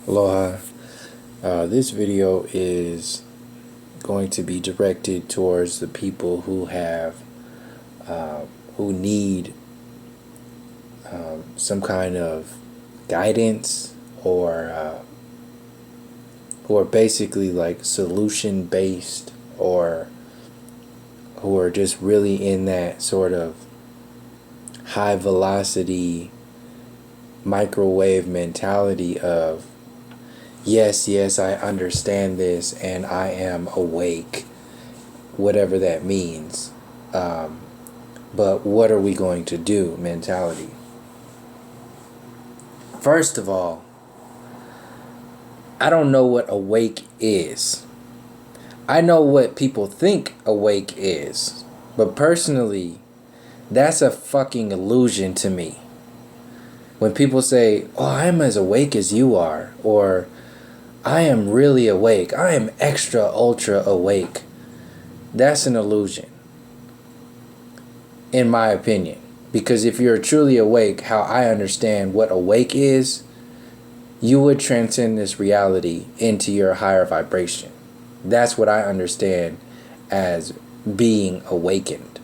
Aloha. This video is going to be directed towards the people who who need some kind of guidance or who are basically like solution based, or who are just really in that sort of high velocity microwave mentality of yes, I understand this and I am awake, whatever that means. But what are we going to do mentality? First of all, I don't know what awake is. I know what people think awake is, but personally, that's a fucking illusion to me. When people say, oh, I'm as awake as you are, or I am really awake, I am extra ultra awake, that's an illusion, in my opinion. Because if you're truly awake, how I understand what awake is, you would transcend this reality into your higher vibration. That's what I understand as being awakened.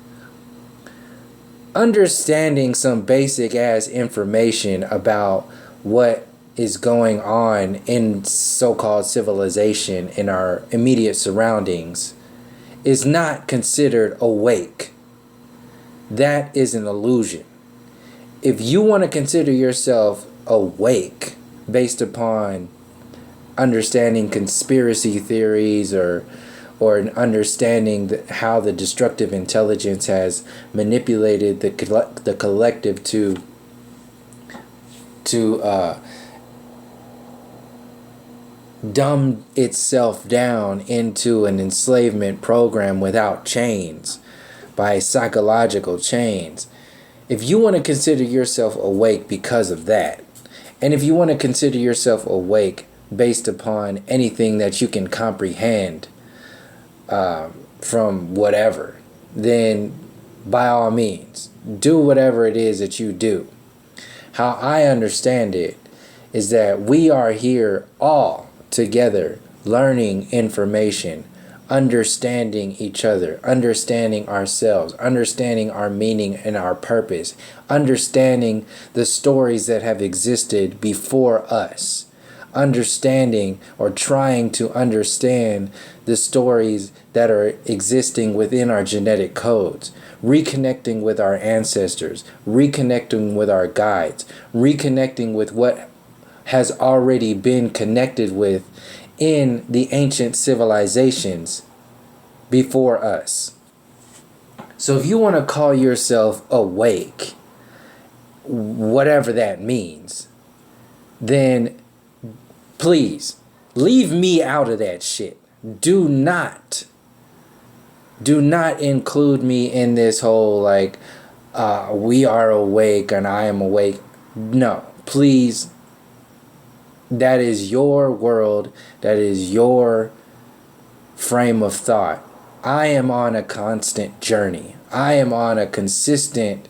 Understanding some basic ass information about what is going on in so-called civilization in our immediate surroundings is not considered awake. That is an illusion. If you want to consider yourself awake based upon understanding conspiracy theories or understanding how the destructive intelligence has manipulated the collective to dumb itself down into an enslavement program without chains, by psychological chains. If you want to consider yourself awake because of that, and if you want to consider yourself awake based upon anything that you can comprehend from whatever, then by all means, do whatever it is that you do. How I understand it is that we are here all together learning information, understanding each other, understanding ourselves, understanding our meaning and our purpose, understanding the stories that have existed before us, understanding or trying to understand the stories that are existing within our genetic codes, reconnecting with our ancestors, reconnecting with our guides, reconnecting with what has already been connected with in the ancient civilizations before us. So if you want to call yourself awake, whatever that means, then please leave me out of that shit. Do not include me in this whole like we are awake and I am awake. No, please. That is your world. That is your frame of thought. I am on a constant journey. I am on a consistent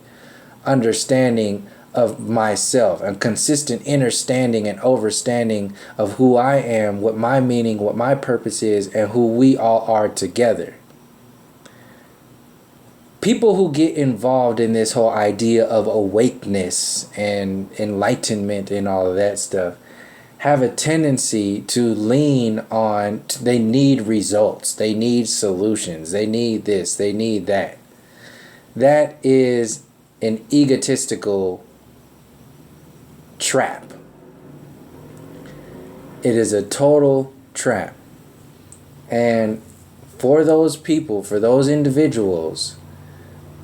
understanding of myself, a consistent understanding and overstanding of who I am, what my meaning, what my purpose is, and who we all are together. People who get involved in this whole idea of awakeness and enlightenment and all of that stuff have a tendency to lean on, they need results, they need solutions, they need this, they need that. That is an egotistical trap. It is a total trap. And for those people, for those individuals,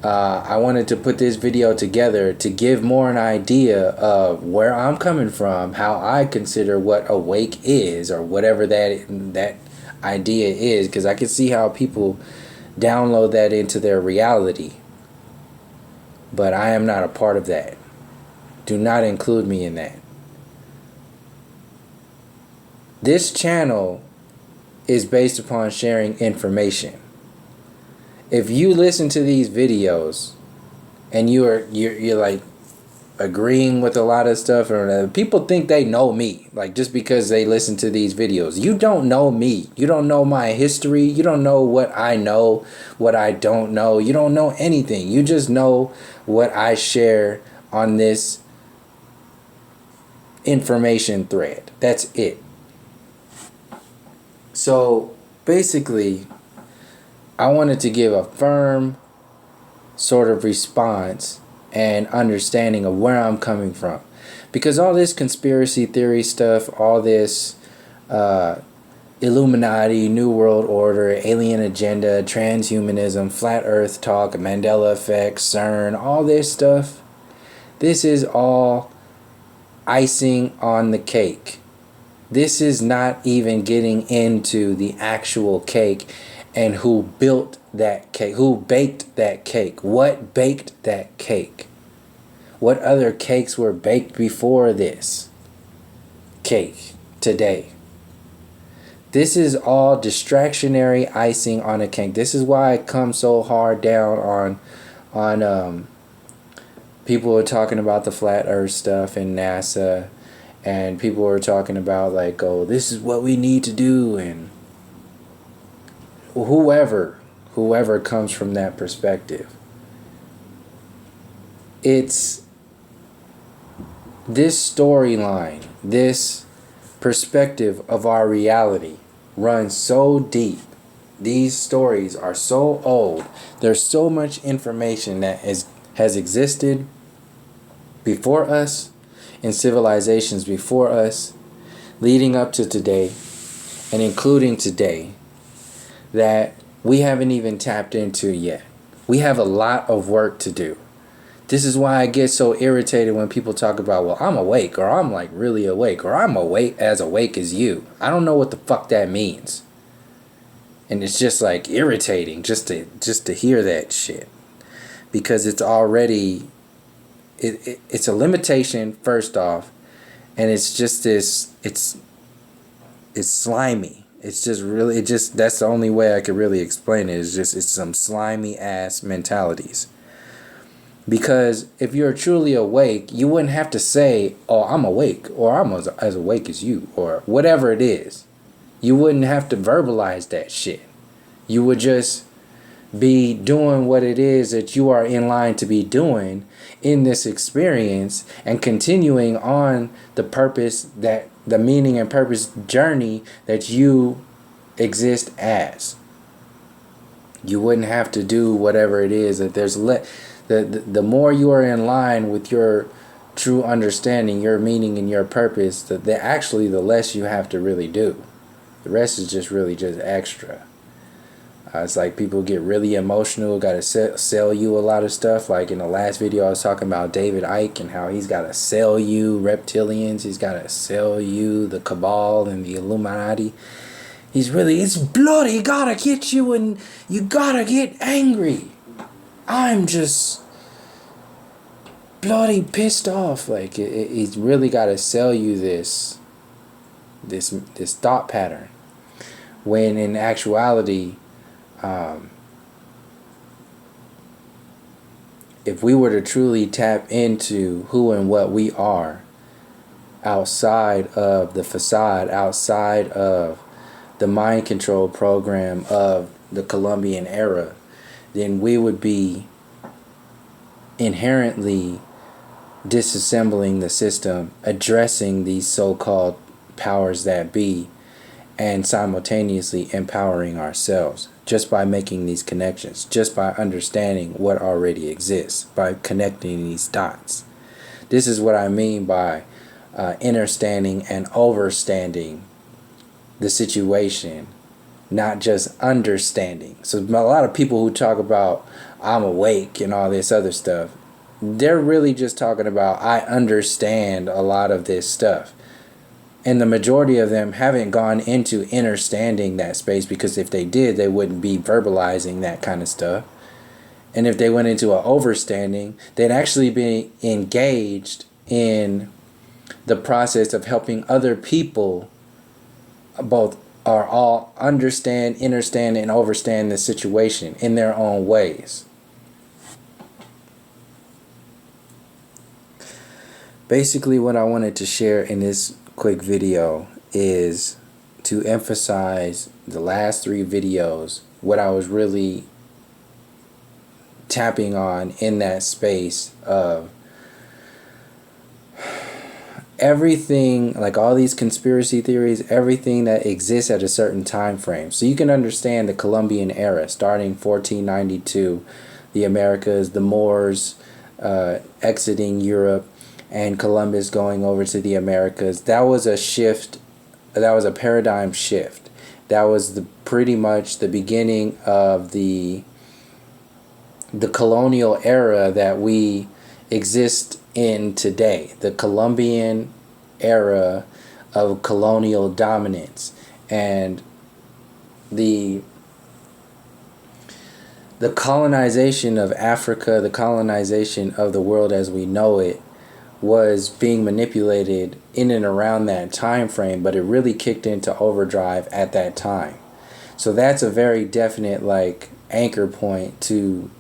I wanted to put this video together to give more an idea of where I'm coming from, how I consider what awake is, or whatever that idea is, because I can see how people download that into their reality. But I am not a part of that. Do not include me in that. This channel is based upon sharing information. If you listen to these videos and you're like, agreeing with a lot of stuff, or people think they know me, like, just because they listen to these videos. You don't know me. You don't know my history. You don't know what I know, what I don't know. You don't know anything. You just know what I share on this information thread. That's it. So basically, I wanted to give a firm sort of response and understanding of where I'm coming from. Because all this conspiracy theory stuff, all this Illuminati, New World Order, alien agenda, transhumanism, flat earth talk, Mandela effect, CERN, all this stuff, this is all icing on the cake. This is not even getting into the actual cake and who built that cake, who baked that cake, what baked that cake, what other cakes were baked before this cake today. This is all distractionary icing on a cake. This is why I come so hard down on people are talking about the flat earth stuff in NASA, and people are talking about, like, oh, this is what we need to do, and whoever comes from that perspective. It's this storyline, this perspective of our reality runs so deep. These stories are so old. There's so much information that has existed before us, in civilizations before us, leading up to today, and including today, that we haven't even tapped into yet. We have a lot of work to do. This is why I get so irritated when people talk about, well, I'm awake, or I'm like really awake, or I'm awake as you. I don't know what the fuck that means. And it's just like irritating just to hear that shit. Because it's already it's a limitation, first off, and it's just this, it's slimy. It's just really, that's the only way I could really explain it. It's some slimy ass mentalities. Because if you're truly awake, you wouldn't have to say, oh, I'm awake, or I'm as awake as you, or whatever it is. You wouldn't have to verbalize that shit. You would just be doing what it is that you are in line to be doing in this experience, and continuing on the purpose, that the meaning and purpose journey that you exist as. You wouldn't have to do whatever it is that there's the more you are in line with your true understanding, your meaning and your purpose, the less you have to really do. The rest is just really just extra. It's like people get really emotional, got to sell you a lot of stuff. Like in the last video I was talking about David Icke and how he's got to sell you reptilians. He's got to sell you the cabal and the Illuminati. It's bloody, gotta get you, and you gotta get angry. I'm just bloody pissed off. Like he's really got to sell you this thought pattern, when in actuality, if we were to truly tap into who and what we are, outside of the facade, outside of the mind control program of the Columbian era, then we would be inherently disassembling the system, addressing these so-called powers that be, and simultaneously empowering ourselves just by making these connections, just by understanding what already exists, by connecting these dots. This is what I mean by understanding and overstanding the situation, not just understanding. So a lot of people who talk about I'm awake and all this other stuff, they're really just talking about I understand a lot of this stuff. And the majority of them haven't gone into understanding that space, because if they did, they wouldn't be verbalizing that kind of stuff. And if they went into an overstanding, they'd actually be engaged in the process of helping other people both or all understand, understand, and overstand the situation in their own ways. Basically, what I wanted to share in this quick video is to emphasize the last 3 videos, what I was really tapping on in that space of everything, like all these conspiracy theories, everything that exists at a certain time frame. So you can understand the Columbian era starting 1492, the Americas, the Moors exiting Europe, and Columbus going over to the Americas. That was a shift. That was a paradigm shift. That was pretty much the beginning of the colonial era that we exist in today. The Columbian era of colonial dominance, and the colonization of Africa, the colonization of the world as we know it, was being manipulated in and around that time frame, but it really kicked into overdrive at that time. So that's a very definite anchor point to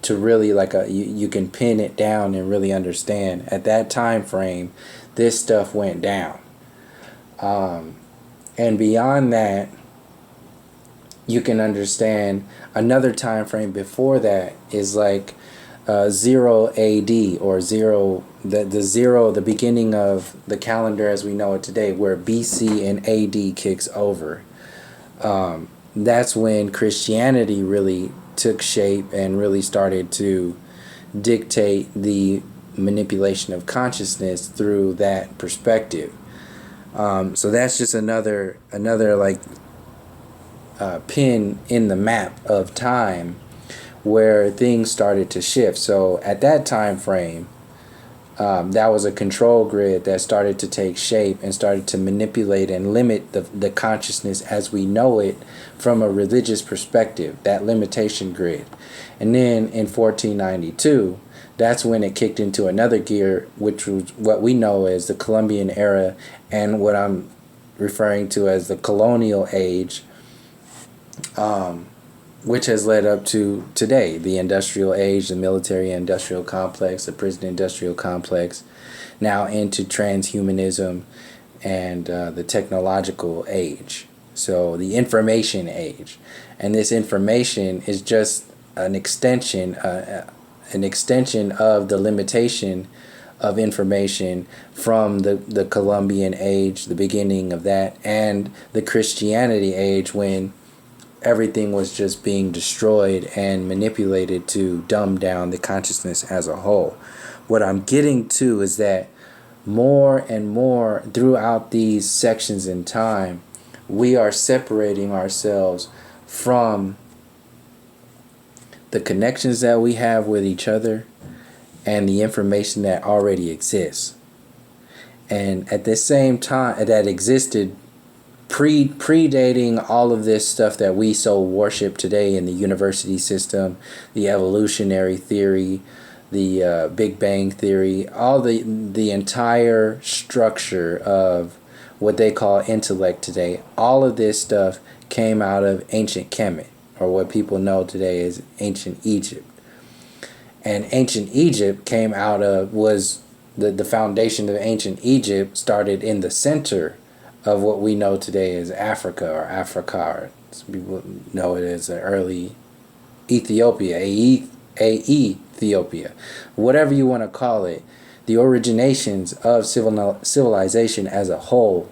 really you can pin it down and really understand at that time frame this stuff went down. And beyond that, you can understand another time frame before that is 0 AD, or the beginning of the calendar as we know it today, where BC and AD kicks over. That's when Christianity really took shape and really started to dictate the manipulation of consciousness through that perspective. So that's just another pin in the map of time where things started to shift. So at that time frame, that was a control grid that started to take shape and started to manipulate and limit the consciousness as we know it from a religious perspective, that limitation grid. And then in 1492, that's when it kicked into another gear, which was what we know as the Columbian era, and what I'm referring to as the colonial age, which has led up to today, the industrial age, the military industrial complex, the prison industrial complex, now into transhumanism and the technological age. So the information age. And this information is just an extension of the limitation of information from the Columbian age, the beginning of that, and the Christianity age, when everything was just being destroyed and manipulated to dumb down the consciousness as a whole. What I'm getting to is that more and more throughout these sections in time, we are separating ourselves from the connections that we have with each other and the information that already exists. And at the same time that existed predating all of this stuff that we so worship today in the university system, the evolutionary theory, the Big Bang theory, all the entire structure of what they call intellect today, all of this stuff came out of ancient Kemet, or what people know today as ancient Egypt. And ancient Egypt came out of, was the foundation of ancient Egypt started in the center of what we know today as Africa, or Africa, or people know it as the early Ethiopia, Ethiopia, whatever you want to call it, the originations of civilization as a whole.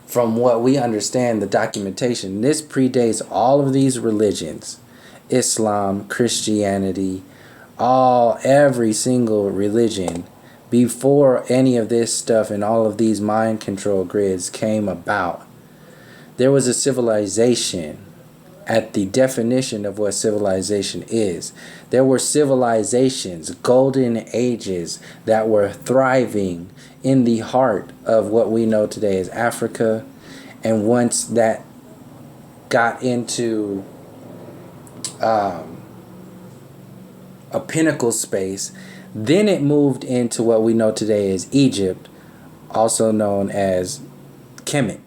From what we understand, the documentation, this predates all of these religions, Islam, Christianity, every single religion. Before any of this stuff and all of these mind control grids came about, there was a civilization at the definition of what civilization is. There were civilizations, golden ages, that were thriving in the heart of what we know today as Africa. And once that got into a pinnacle space, then it moved into what we know today as Egypt, also known as Kemet,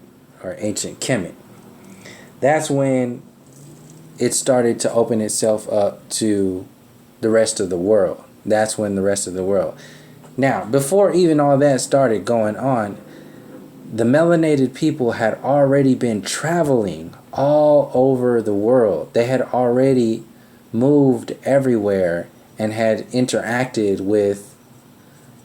or ancient Kemet. That's when it started to open itself up to the rest of the world. That's when the rest of the world. Now, before even all that started going on, the melanated people had already been traveling all over the world. They had already moved everywhere and had interacted with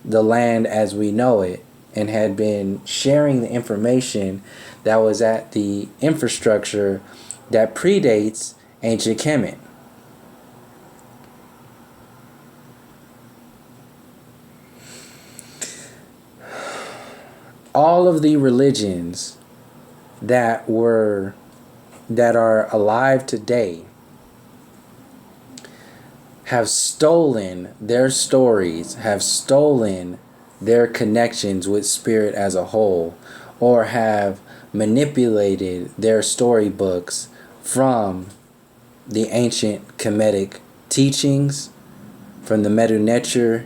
the land as we know it, and had been sharing the information that was at the infrastructure that predates ancient Kemet. All of the religions that are alive today have stolen their stories, have stolen their connections with spirit as a whole, or have manipulated their storybooks from the ancient Kemetic teachings, from the Medu Neter,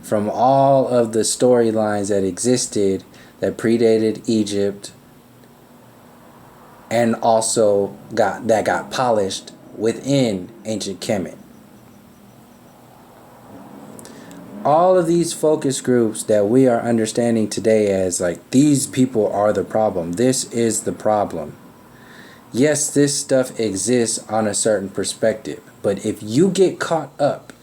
from all of the storylines that existed that predated Egypt, and also got polished within ancient Kemet. All of these focus groups that we are understanding today as like these people are the problem, this is the problem. Yes, this stuff exists on a certain perspective, but if you get caught up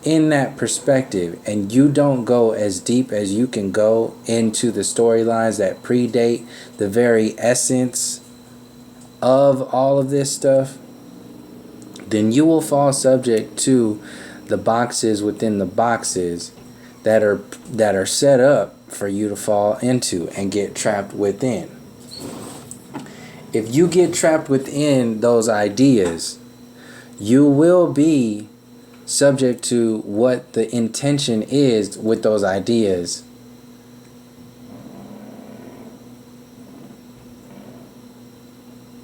in that perspective and you don't go as deep as you can go into the storylines that predate the very essence of all of this stuff, then you will fall subject to the boxes within the boxes that are set up for you to fall into and get trapped within. If you get trapped within those ideas, you will be subject to what the intention is with those ideas.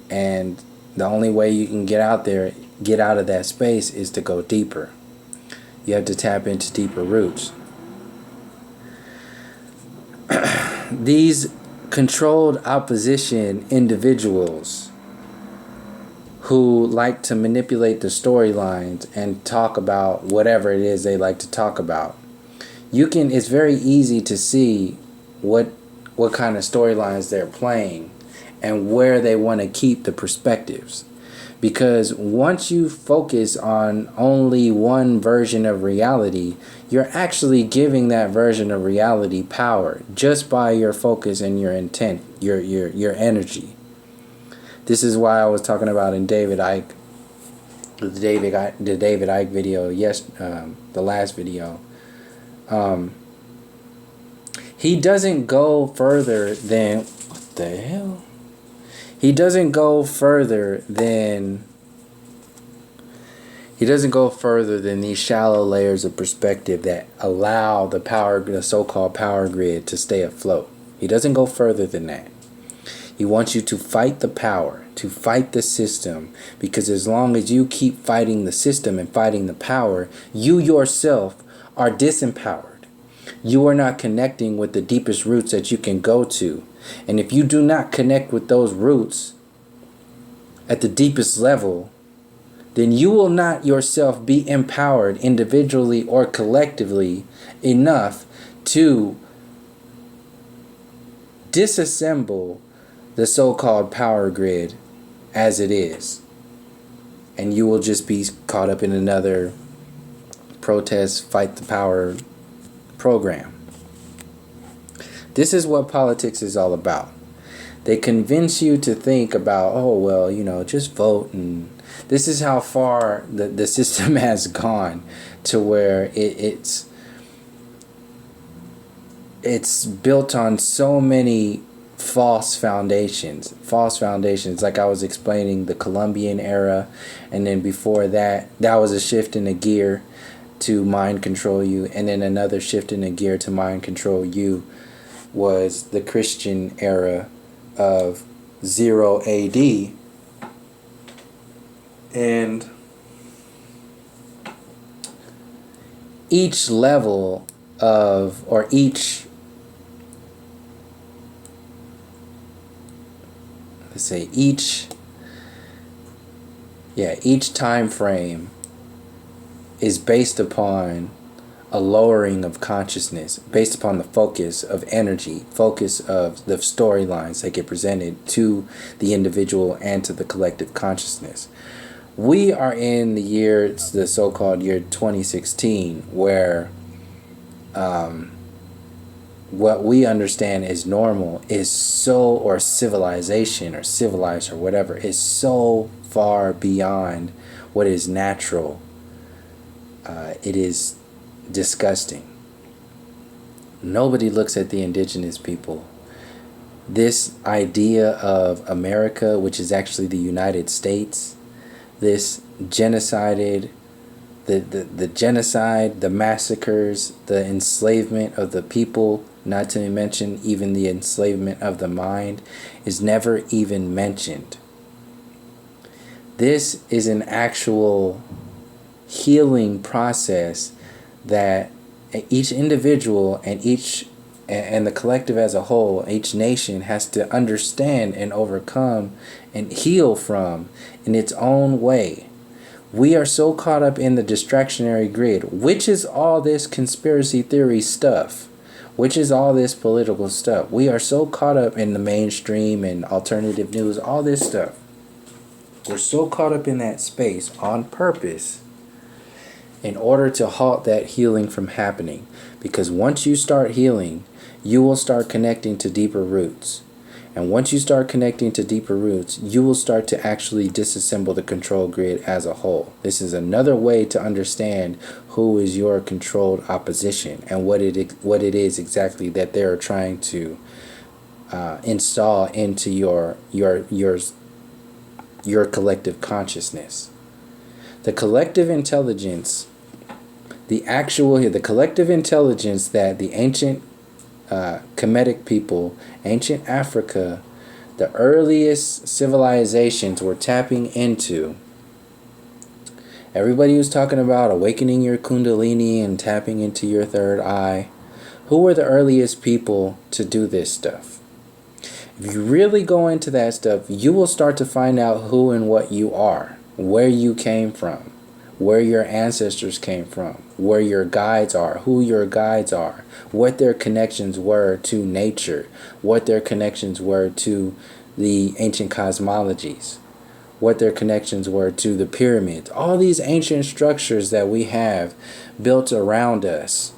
And the only way you can get out of that space is to go deeper. You have to tap into deeper roots. These controlled opposition individuals who like to manipulate the storylines and talk about whatever it is they like to talk about. It's very easy to see what kind of storylines they're playing and where they want to keep the perspectives. Because once you focus on only one version of reality, you're actually giving that version of reality power just by your focus and your intent, your energy. This is why I was talking about in the David Icke video, the last video. He doesn't go further than what the hell? He doesn't go further than these shallow layers of perspective that allow the so-called power grid to stay afloat. He doesn't go further than that. He wants you to fight the power, to fight the system, because as long as you keep fighting the system and fighting the power, you yourself are disempowered. You are not connecting with the deepest roots that you can go to. And if you do not connect with those roots at the deepest level, then you will not yourself be empowered individually or collectively enough to disassemble the so-called power grid as it is. And you will just be caught up in another protest, fight the power program. This is what politics is all about. They convince you to think about, just vote. And this is how far the system has gone to where it's built on so many false foundations. Like I was explaining, the Columbian era, and then before that was a shift in the gear to mind control you, and then another shift in the gear to mind control you was the Christian era of 0 AD. And each level of, or each time frame is based upon a lowering of consciousness based upon the focus of energy, focus of the storylines that get presented to the individual and to the collective consciousness. We are in the year, it's the so-called year 2016, where what we understand as normal is so, or civilization or civilized or whatever, is so far beyond what is natural. It is disgusting. Nobody looks at the indigenous people. This idea of America, which is actually the United States, this genocided, the genocide, the massacres, the enslavement of the people, not to mention even the enslavement of the mind, is never even mentioned. This is an actual healing process that each individual and the collective as a whole, each nation has to understand and overcome and heal from in its own way. We are so caught up in the distractionary grid, which is all this conspiracy theory stuff, which is all this political stuff. We are so caught up in the mainstream and alternative news, all this stuff. We're so caught up in that space on purpose in order to halt that healing from happening. Because once you start healing, you will start connecting to deeper roots. And once you start connecting to deeper roots, you will start to actually disassemble the control grid as a whole. This is another way to understand who is your controlled opposition and what it is exactly that they're trying to install into your collective consciousness. The collective intelligence, the collective intelligence that the ancient Kemetic people, ancient Africa, the earliest civilizations were tapping into. Everybody was talking about awakening your kundalini and tapping into your third eye. Who were the earliest people to do this stuff? If you really go into that stuff, you will start to find out who and what you are, where you came from, where your ancestors came from, where your guides are, who your guides are, what their connections were to nature, what their connections were to the ancient cosmologies, what their connections were to the pyramids, all these ancient structures that we have built around us,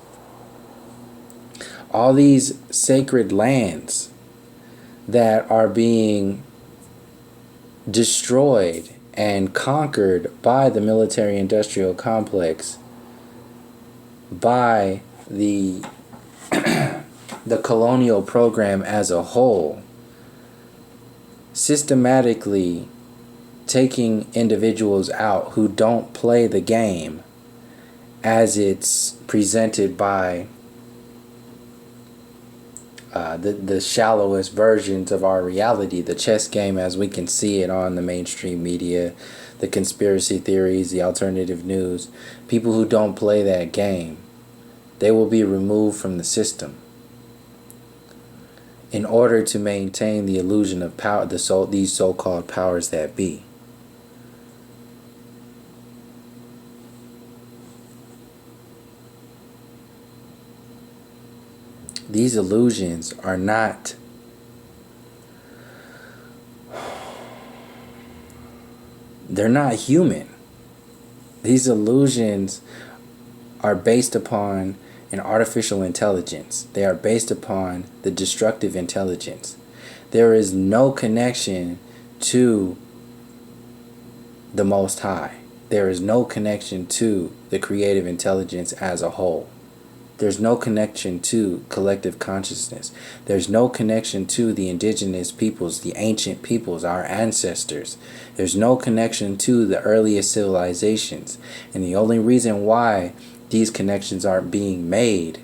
all these sacred lands that are being destroyed and conquered by the military-industrial complex, by the the colonial program as a whole, systematically taking individuals out who don't play the game as it's presented by the shallowest versions of our reality, the chess game as we can see it on the mainstream media, the conspiracy theories, the alternative news. People who don't play that game, they will be removed from the system in order to maintain the illusion of power, these so-called powers that be. These illusions are not they're not human. These illusions are based upon an artificial intelligence. They are based upon the destructive intelligence. There is no connection to the Most High. There is no connection to the creative intelligence as a whole. There's no connection to collective consciousness. There's no connection to the indigenous peoples, the ancient peoples, our ancestors. There's no connection to the earliest civilizations. And the only reason why these connections aren't being made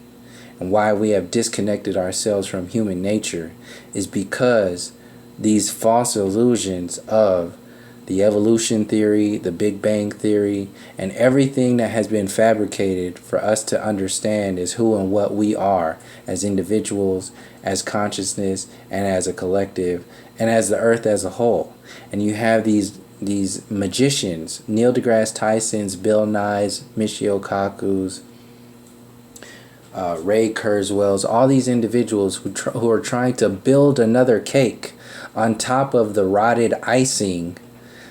and why we have disconnected ourselves from human nature is because these false illusions of the evolution theory, the Big Bang theory, and everything that has been fabricated for us to understand is who and what we are as individuals, as consciousness, and as a collective, and as the earth as a whole. And you have these magicians, Neil deGrasse Tyson's, Bill Nye's, Michio Kaku's, Ray Kurzweil's, all these individuals who are trying to build another cake on top of the rotted icing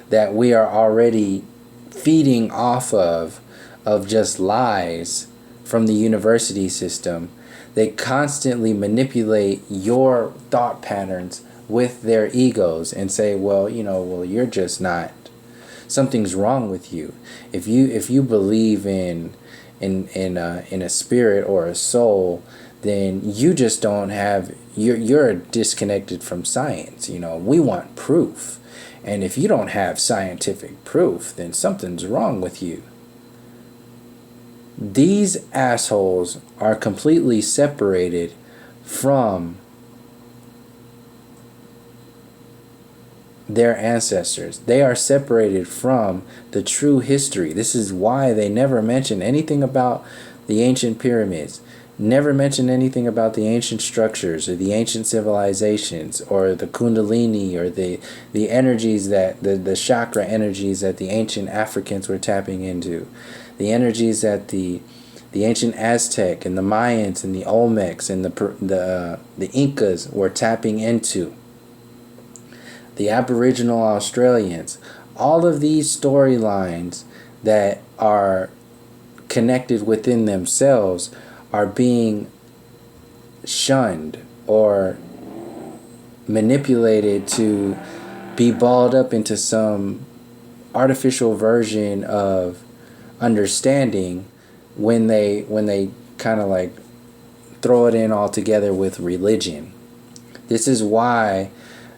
that we are already feeding off of just lies from the university system. They constantly manipulate your thought patterns with their egos and say, well, you're just not, something's wrong with you. If you believe in a spirit or a soul, then you just don't have, you're disconnected from science. We want proof. And if you don't have scientific proof, then something's wrong with you. These assholes are completely separated from their ancestors. They are separated from the true history. This is why they never mention anything about the ancient pyramids, never mention anything about the ancient structures or the ancient civilizations or the kundalini or the energies that the chakra energies that the ancient Africans were tapping into, the energies that the ancient Aztec and the Mayans and the Olmecs and the Incas were tapping into, the Aboriginal Australians. All of these storylines that are connected within themselves are being shunned or manipulated to be balled up into some artificial version of understanding when they kind of like throw it in all together with religion. This is why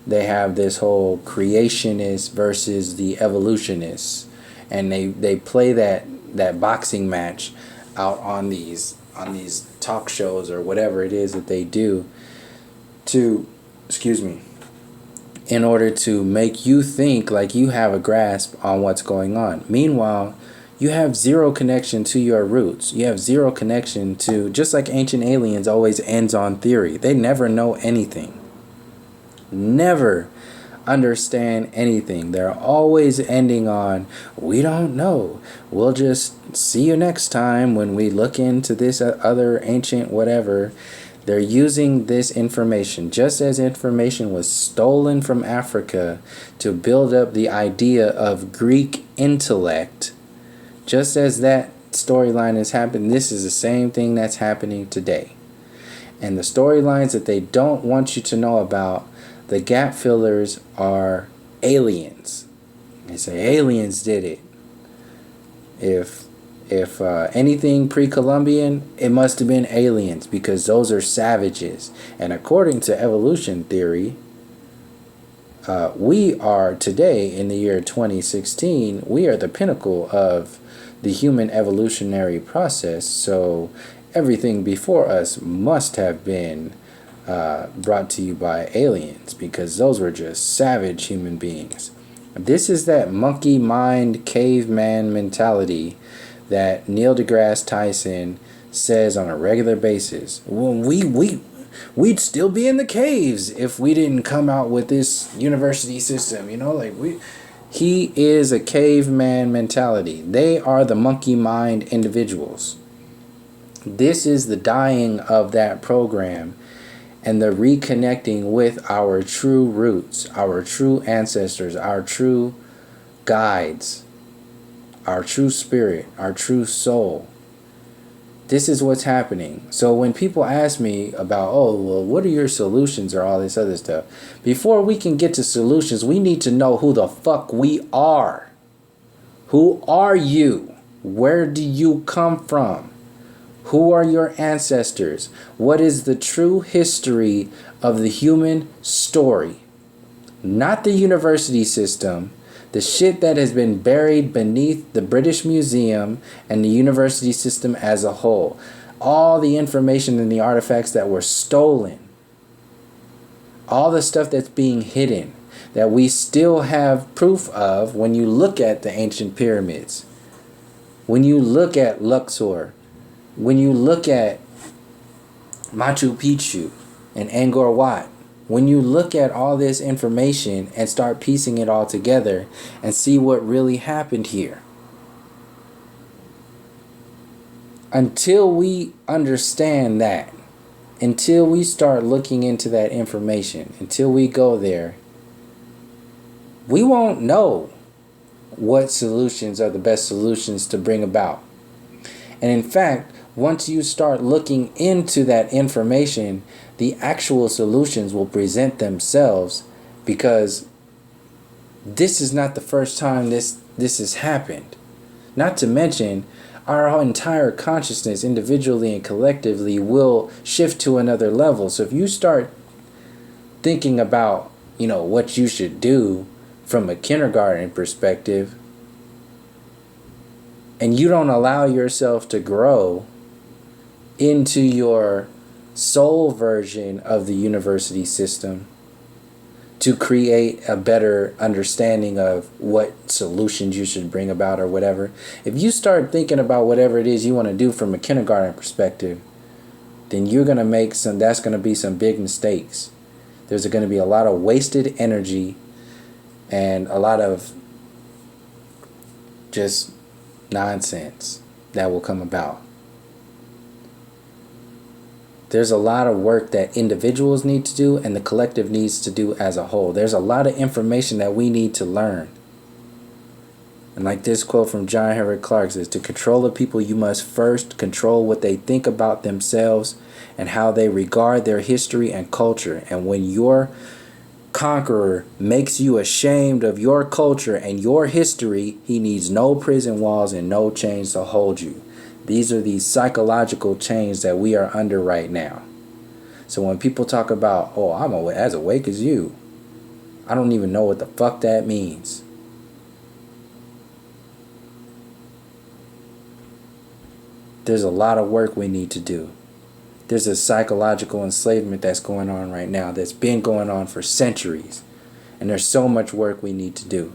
they have this whole creationist versus the evolutionists, and they play that boxing match out on these talk shows or whatever it is that they do in order to make you think like you have a grasp on what's going on. Meanwhile, you have zero connection to your roots. You have zero connection to, just like Ancient Aliens always ends on theory. They never know anything. Never understand anything. They're always ending on, we don't know. We'll just see you next time when we look into this other ancient whatever. They're using this information, just as information was stolen from Africa to build up the idea of Greek intellect. Just as that storyline has happened, this is the same thing that's happening today. And the storylines that they don't want you to know about, the gap fillers, are aliens. They say aliens did it. If anything pre-Columbian, it must have been aliens, because those are savages. And according to evolution theory, we are today, in the year 2016, we are the pinnacle of the human evolutionary process. So everything before us must have been brought to you by aliens, because those were just savage human beings. This is that monkey mind caveman mentality that Neil deGrasse Tyson says on a regular basis. Well, we'd still be in the caves if we didn't come out with this university system, he is a caveman mentality. They are the monkey mind individuals. This is the dying of that program and the reconnecting with our true roots, our true ancestors, our true guides, our true spirit, our true soul. This is what's happening. So when people ask me about, what are your solutions or all this other stuff? Before we can get to solutions, we need to know who the fuck we are. Who are you? Where do you come from? Who are your ancestors? What is the true history of the human story? Not the university system, the shit that has been buried beneath the British Museum and the university system as a whole. All the information and the artifacts that were stolen. All the stuff that's being hidden, that we still have proof of when you look at the ancient pyramids. When you look at Luxor. When you look at Machu Picchu and Angkor Wat. When you look at all this information and start piecing it all together and see what really happened here. Until we understand that, until we start looking into that information, until we go there, we won't know what solutions are the best solutions to bring about. And in fact, once you start looking into that information, the actual solutions will present themselves, because this is not the first time this has happened. Not to mention, our entire consciousness, individually and collectively, will shift to another level. So if you start thinking about, what you should do from a kindergarten perspective, and you don't allow yourself to grow into your soul version of the university system to create a better understanding of what solutions you should bring about or whatever. If you start thinking about whatever it is you want to do from a kindergarten perspective, then you're going to make that's going to be some big mistakes. There's going to be a lot of wasted energy and a lot of just nonsense that will come about. There's a lot of work that individuals need to do and the collective needs to do as a whole. There's a lot of information that we need to learn. And like this quote from John Henrik Clarke says, to control the people, you must first control what they think about themselves and how they regard their history and culture. And when your conqueror makes you ashamed of your culture and your history, he needs no prison walls and no chains to hold you. These are these psychological chains that we are under right now. So when people talk about, oh, I'm as awake as you, I don't even know what the fuck that means. There's a lot of work we need to do. There's a psychological enslavement that's going on right now that's been going on for centuries. And there's so much work we need to do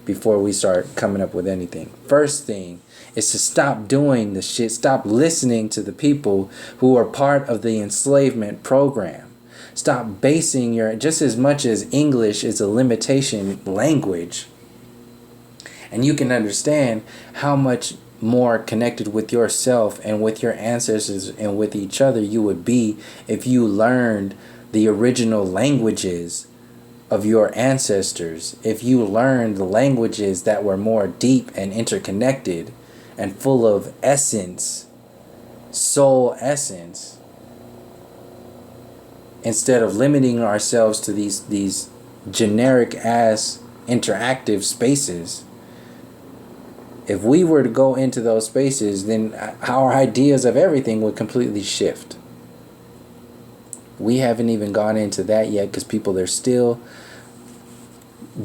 before we start coming up with anything. First thing is to stop doing the shit. Stop listening to the people who are part of the enslavement program. Stop basing just as much as English is a limitation language, and you can understand how much more connected with yourself and with your ancestors and with each other you would be if you learned the original languages of your ancestors, if you learned the languages that were more deep and interconnected and full of essence, soul essence, instead of limiting ourselves to these generic ass interactive spaces. If we were to go into those spaces, then our ideas of everything would completely shift. We haven't even gone into that yet because people are still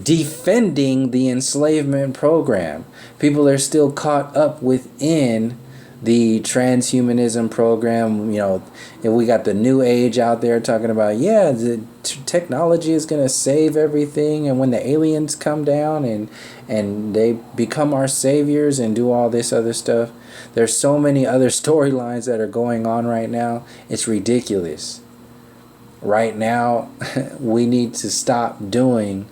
defending the enslavement program. People are still caught up within the transhumanism program. And we got the new age out there talking about, the technology is going to save everything, and when the aliens come down and they become our saviors and do all this other stuff. There's so many other storylines that are going on right now. It's ridiculous. Right now, we need to stop doing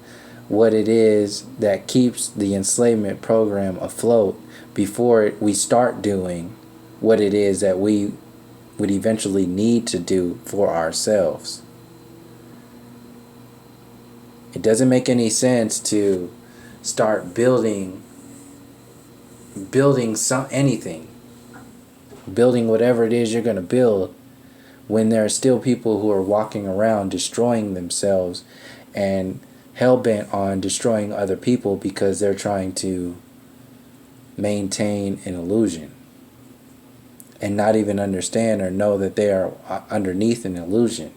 what it is that keeps the enslavement program afloat before we start doing what it is that we would eventually need to do for ourselves. It doesn't make any sense to start building anything, building whatever it is you're going to build, when there are still people who are walking around destroying themselves and hell-bent on destroying other people because they're trying to maintain an illusion and not even understand or know that they are underneath an illusion.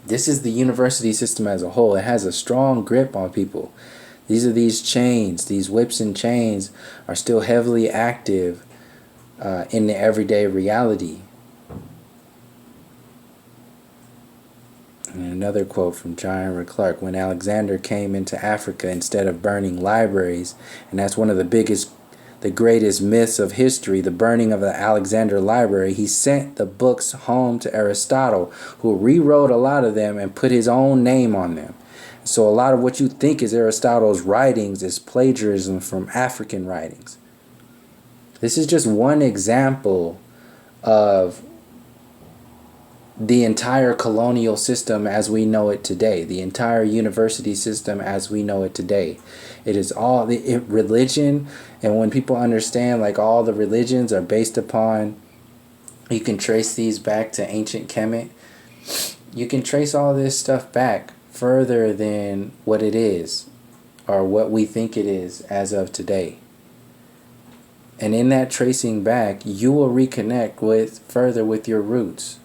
This is the university system as a whole. It has a strong grip on people. These chains, these whips and chains are still heavily active in the everyday reality. And another quote from John Henrik Clarke: when Alexander came into Africa, instead of burning libraries, and that's one of the greatest myths of history, the burning of the Alexander Library, he sent the books home to Aristotle, who rewrote a lot of them and put his own name on them. So a lot of what you think is Aristotle's writings is plagiarism from African writings. This is just one example of the entire colonial system as we know it today, the entire university system as we know it today. It is all the religion, and when people understand like all the religions are based upon, you can trace these back to ancient Kemet. You can trace all this stuff back further than what it is or what we think it is as of today. And in that tracing back, you will reconnect further with your roots.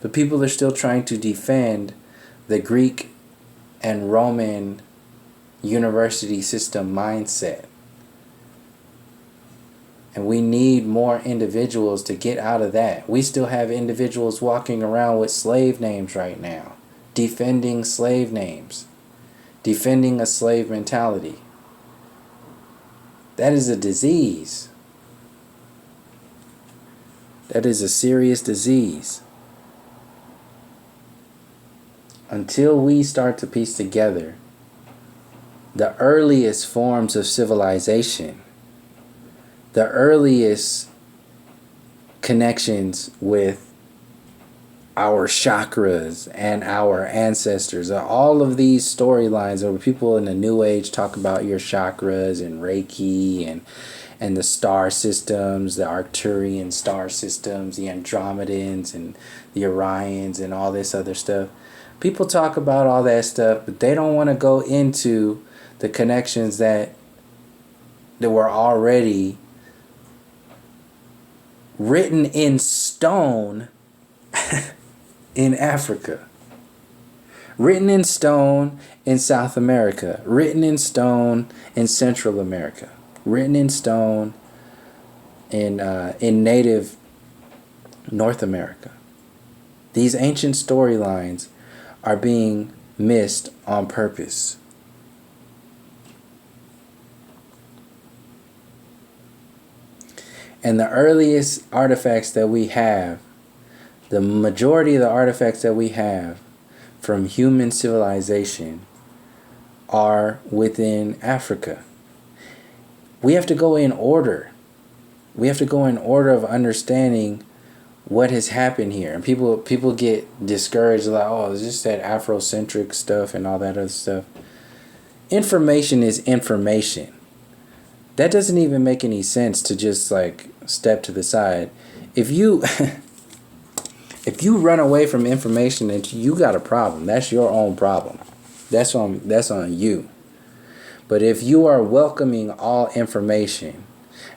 But people are still trying to defend the Greek and Roman university system mindset. And we need more individuals to get out of that. We still have individuals walking around with slave names right now, defending slave names, defending a slave mentality. That is a disease. That is a serious disease. Until we start to piece together the earliest forms of civilization, the earliest connections with our chakras and our ancestors, all of these storylines where people in the New Age talk about your chakras and Reiki and the star systems, the Arcturian star systems, the Andromedans and the Orions and all this other stuff. People talk about all that stuff, but they don't want to go into the connections that were already written in stone in Africa, written in stone in South America, written in stone in Central America, written in stone in native North America. These ancient storylines are being missed on purpose. And the earliest artifacts that we have, the majority of the artifacts that we have from human civilization are within Africa. We have to go in order. We have to go in order of understanding what has happened here. And people get discouraged, like, oh, it's just that Afrocentric stuff and all that other stuff. Information is information. That doesn't even make any sense to just like step to the side. If you if you run away from information, and you got a problem, that's your own problem. That's on you. But if you are welcoming all information,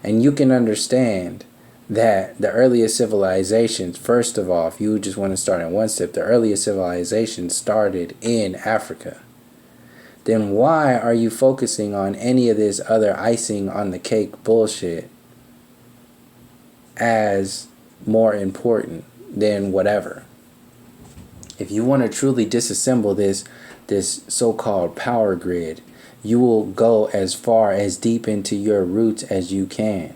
and you can understand that the earliest civilizations, first of all, if you just want to start in one step, the earliest civilizations started in Africa, then why are you focusing on any of this other icing on the cake bullshit as more important than whatever? If you want to truly disassemble this so-called power grid, you will go as far as deep into your roots as you can.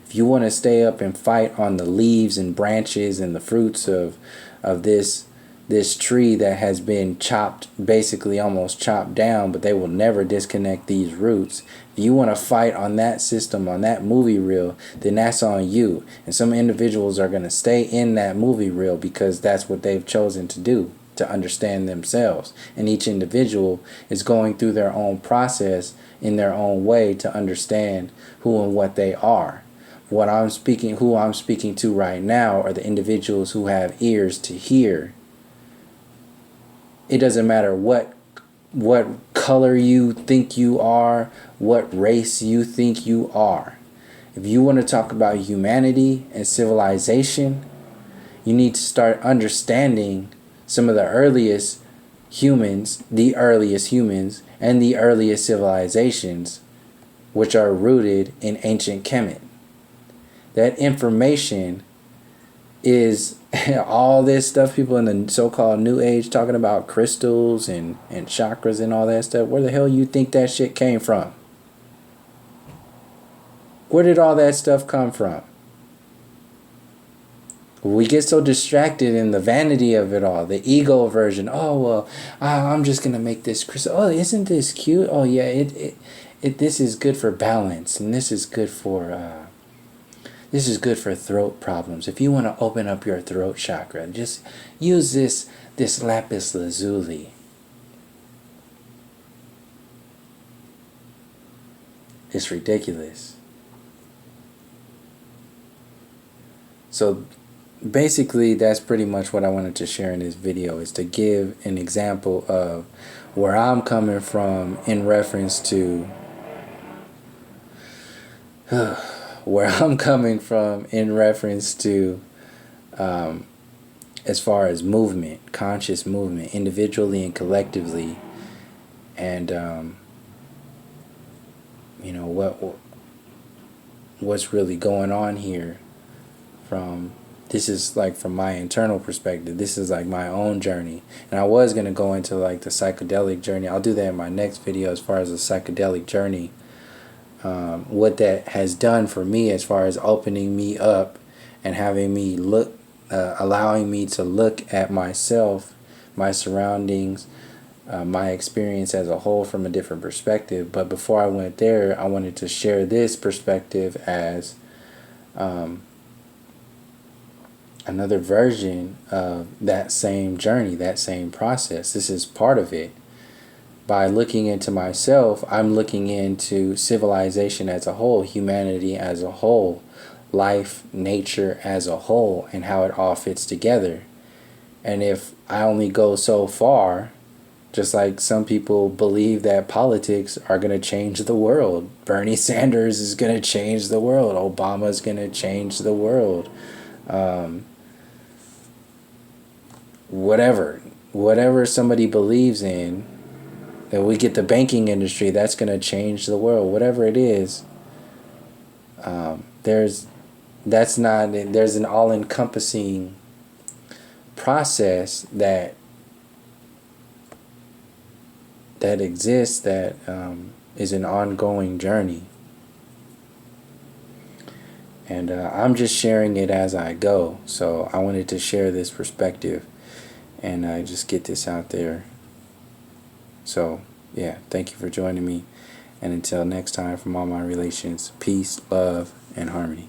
If you want to stay up and fight on the leaves and branches and the fruits of this tree that has been chopped, basically almost chopped down, but they will never disconnect these roots. If you want to fight on that system, on that movie reel, then that's on you. And some individuals are going to stay in that movie reel because that's what they've chosen to do, to understand themselves. And each individual is going through their own process in their own way to understand who and what they are. Who I'm speaking to right now are the individuals who have ears to hear. It doesn't matter what color you think you are, what race you think you are. If you want to talk about humanity and civilization, you need to start understanding some of the earliest humans, and the earliest civilizations, which are rooted in ancient Kemet. That information is all this stuff people in the so-called New Age talking about crystals and chakras and all that stuff. Where the hell you think that shit came from? Where did all that stuff come from? We get so distracted in the vanity of it all, the ego version. Oh, well, I'm just going to make this crystal. Oh, isn't this cute? Oh, yeah, this is good for balance, and this is good for This is good for throat problems. If you want to open up your throat chakra, just use this lapis lazuli. It's ridiculous. So basically, that's pretty much what I wanted to share in this video, is to give an example of where I'm coming from in reference to as far as movement, conscious movement, individually and collectively, and you know what's really going on here. This is like from my internal perspective. This is like my own journey, and I was gonna go into like the psychedelic journey. I'll do that in my next video as far as the psychedelic journey. What that has done for me as far as opening me up and having me look, allowing me to look at myself, my surroundings, my experience as a whole from a different perspective. But before I went there, I wanted to share this perspective as another version of that same journey, that same process. This is part of it. By looking into myself, I'm looking into civilization as a whole, humanity as a whole, life, nature as a whole, and how it all fits together. And if I only go so far, just like some people believe that politics are going to change the world. Bernie Sanders is going to change the world. Obama is going to change the world. Whatever somebody believes in, that we get the banking industry, that's going to change the world. Whatever it is, there's an all-encompassing process that exists, that is an ongoing journey. And I'm just sharing it as I go. So I wanted to share this perspective and just get this out there. So, yeah, thank you for joining me. And until next time, from all my relations, peace, love, and harmony.